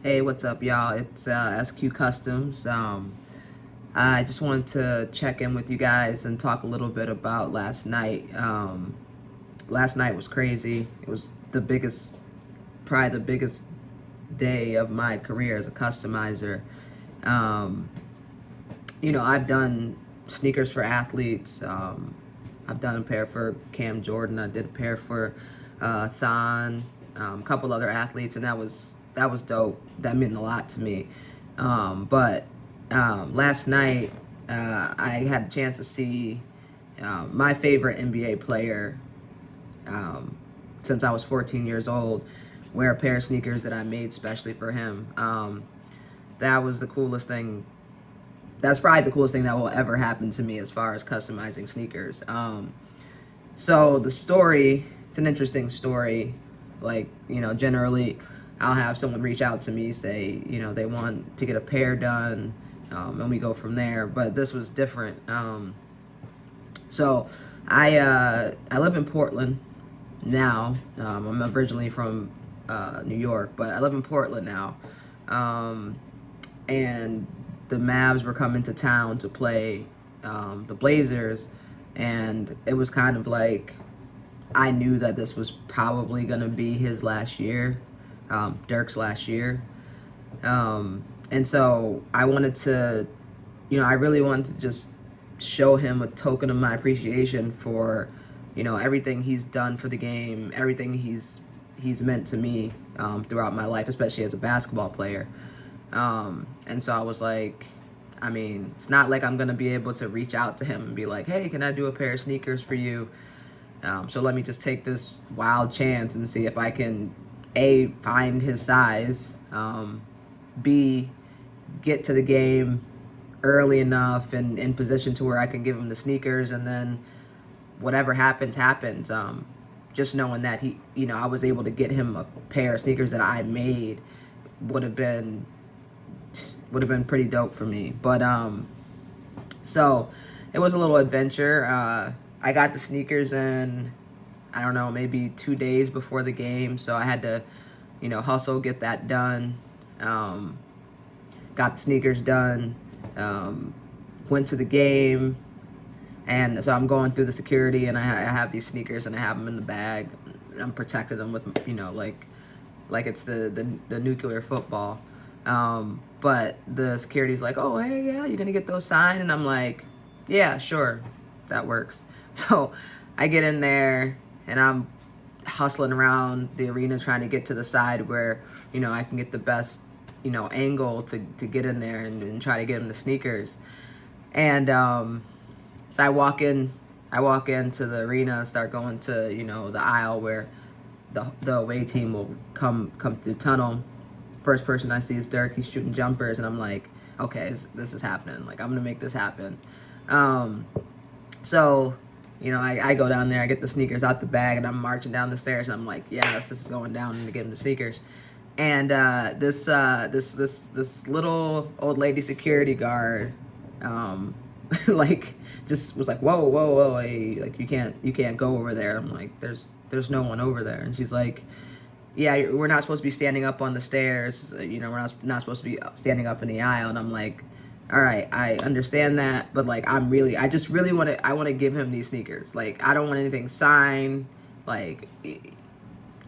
Hey, what's up, y'all? It's SQ Customs. I just wanted to check in with you guys and talk a little bit about last night. Last night was crazy. It was probably the biggest day of my career as a customizer. Um, I've done sneakers for athletes. I've done a pair for Cam Jordan. I did a pair for Thon, a couple other athletes, and that was dope. That meant a lot to me. But last night, I had the chance to see my favorite NBA player since I was 14 years old wear a pair of sneakers that I made specially for him. That was the coolest thing. That's probably the coolest thing that will ever happen to me as far as customizing sneakers. So the story, it's an interesting story. Like, generally I'll have someone reach out to me, say, they want to get a pair done, and we go from there. But this was different. So I live in Portland now. I'm originally from New York, but I live in Portland now. And the Mavs were coming to town to play the Blazers, and it was kind of like I knew that this was probably going to be his last year, Dirk's last year. And so I wanted to, I really wanted to just show him a token of my appreciation for, everything he's done for the game, everything he's meant to me throughout my life, especially as a basketball player. And so I was like, it's not like I'm going to be able to reach out to him and be like, hey, can I do a pair of sneakers for you? So let me just take this wild chance and see if I can, A, find his size, B, get to the game early enough and in position to where I can give him the sneakers, and then whatever happens, happens. Just knowing that I was able to get him a pair of sneakers that I made would have been pretty dope for me. But so it was a little adventure. I got the sneakers in, I don't know, maybe 2 days before the game, so I had to hustle, get that done. Got the sneakers done, went to the game, and so I'm going through the security, and I have these sneakers, and I have them in the bag. I'm protecting them with like it's the nuclear football. But the security's like, oh, hey, yeah, you're gonna get those signed? And I'm like, yeah, sure, that works. So I get in there, and I'm hustling around the arena trying to get to the side where, I can get the best, angle to get in there and try to get him the sneakers. And so I walk into the arena, start going to, the aisle where the away team will come through the tunnel. First person I see is Dirk. He's shooting jumpers, and I'm like, okay, this is happening. Like, I'm gonna make this happen. So, I go down there, I get the sneakers out the bag, and I'm marching down the stairs, and I'm like, yes, this is going down, and to get him the sneakers. And this little old lady security guard, like, just was like, whoa, hey, like, you can't go over there. I'm like, there's no one over there. And she's like, yeah, we're not supposed to be standing up on the stairs. We're not supposed to be standing up in the aisle. And I'm like, all right, I understand that, but like, I just really want to give him these sneakers. Like, I don't want anything signed. Like,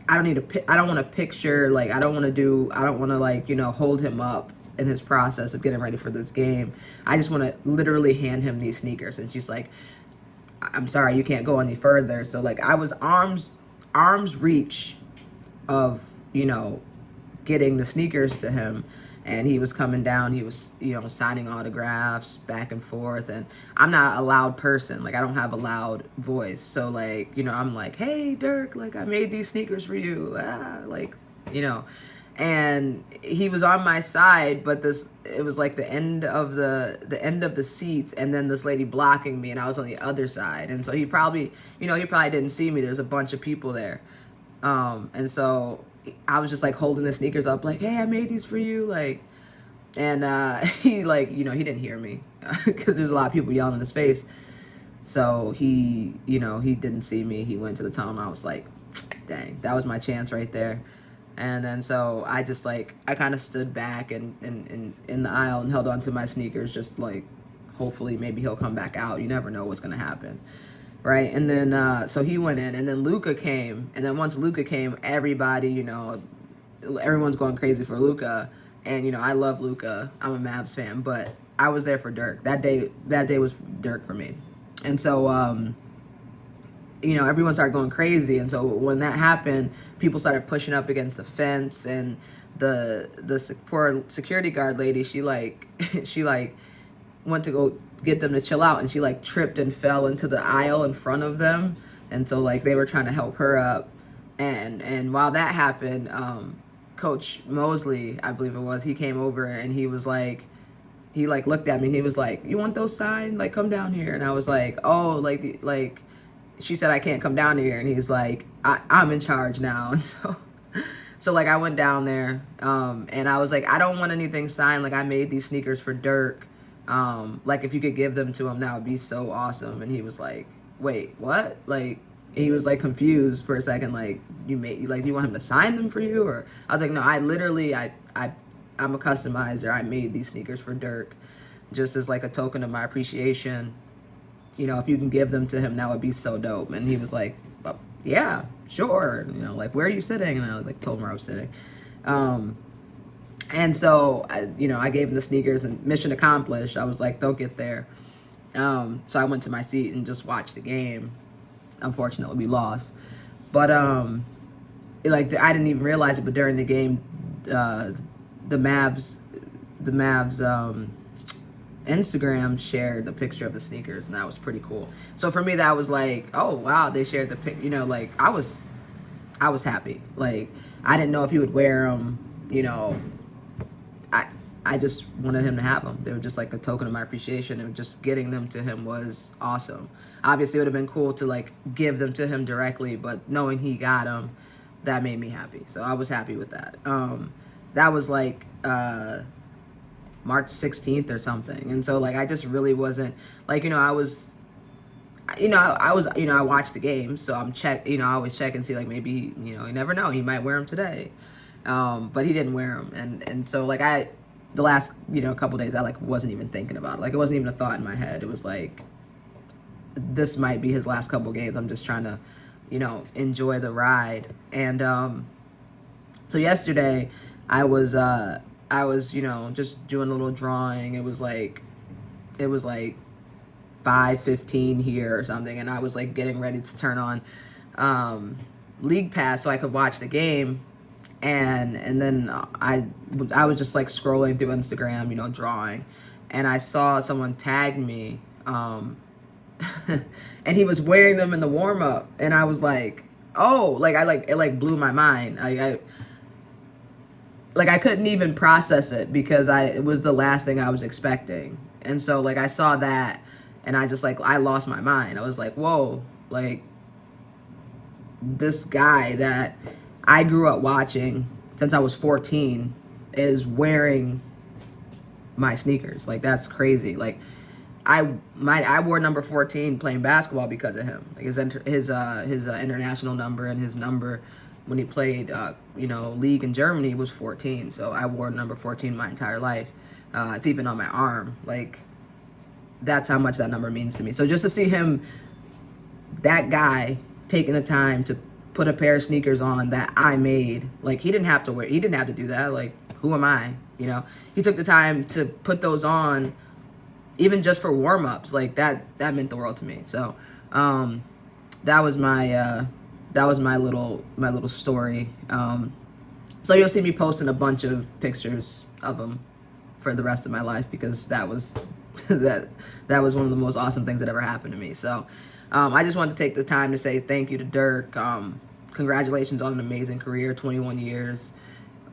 I don't want a picture. Like, I don't want to like, hold him up in his process of getting ready for this game. I just want to literally hand him these sneakers. And she's like, I'm sorry, you can't go any further. So like, I was arm's reach of, getting the sneakers to him, and he was coming down, he was, signing autographs back and forth, and I'm not a loud person, like, I don't have a loud voice, so like, I'm like, hey, Dirk, like, I made these sneakers for you, and he was on my side, but it was like the end of the seats, and then this lady blocking me, and I was on the other side, and so he probably didn't see me. There's a bunch of people there. And so I was just like holding the sneakers up, like, hey, I made these for you, like, and he like, he didn't hear me because there's a lot of people yelling in his face. So he didn't see me. He went to the tunnel, and I was like, dang, that was my chance right there. And then so I just like, I kind of stood back and in the aisle and held on to my sneakers, just like, hopefully maybe he'll come back out. You never know what's going to happen. Right. And then, so he went in, and then Luka came. And then once Luka came, everybody, you know, everyone's going crazy for Luka. And, you know, I love Luka. I'm a Mavs fan, but I was there for Dirk. That day was Dirk for me. And so, you know, everyone started going crazy. And so when that happened, people started pushing up against the fence, and the poor security guard lady, she like went to go get them to chill out, and she like tripped and fell into the aisle in front of them. And so like they were trying to help her up. And while that happened, Coach Mosley, I believe it was, he came over and he was like, he like looked at me and he was like, "You want those signed? Like, come down here." And I was like, "Oh, like she said I can't come down here." And he's like, I'm in charge now. And so like I went down there, and I was like, "I don't want anything signed. Like, I made these sneakers for Dirk. Like, if you could give them to him, that would be so awesome." And he was like, "Wait, what?" Like, he was like confused for a second. Like, you want him to sign them for you? Or I was like, "No, I literally, I'm a customizer. I made these sneakers for Dirk, just as like a token of my appreciation. You know, if you can give them to him, that would be so dope." And he was like, "Well, yeah, sure." And, you know, like, "Where are you sitting?" And I like told him where I was sitting. And so I gave him the sneakers, and mission accomplished. I was like, they'll get there. So I went to my seat and just watched the game. Unfortunately, we lost. But like, I didn't even realize it, but during the game, the Mavs Instagram shared a picture of the sneakers, and that was pretty cool. So for me, that was like, oh wow, they shared the pic. You know, like I was happy. Like, I didn't know if he would wear them. You know, I just wanted him to have them. They were just like a token of my appreciation, and just getting them to him was awesome. Obviously, it would have been cool to like give them to him directly, but knowing he got them, that made me happy. So I was happy with that. That was like March 16th or something. And so like I just really wasn't like, I watched the game, so I always check and see like maybe, you never know, he might wear them today. But he didn't wear them. And so like the last, couple days I like wasn't even thinking about it. Like it wasn't even a thought in my head. It was like, this might be his last couple games. I'm just trying to, enjoy the ride. And so yesterday I was just doing a little drawing. It was like 5:15 here or something, and I was like getting ready to turn on League Pass so I could watch the game. And then I was just like scrolling through Instagram, drawing, and I saw someone tag me, and he was wearing them in the warm up, and I was like, oh, it blew my mind. I couldn't even process it because it was the last thing I was expecting. And so like I saw that, and I just like, I lost my mind. I was like, whoa, like this guy that I grew up watching since I was 14 is wearing my sneakers. Like, that's crazy. Like, I wore number 14 playing basketball because of him. Like his international number and his number when he played, league in Germany was 14. So I wore number 14 my entire life. It's even on my arm. Like, that's how much that number means to me. So just to see him, that guy, taking the time to put a pair of sneakers on that I made, like he didn't have to do that. Like, who am I? He took the time to put those on, even just for warm-ups. Like that meant the world to me. So that was my little story. So you'll see me posting a bunch of pictures of him for the rest of my life, because that was that was one of the most awesome things that ever happened to me. So I just wanted to take the time to say thank you to Dirk. Congratulations on an amazing career, 21 years,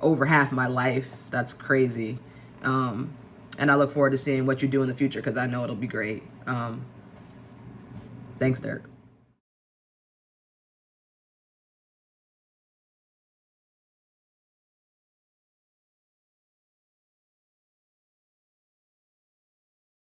over half my life. That's crazy. And I look forward to seeing what you do in the future, because I know it'll be great. Thanks, Dirk.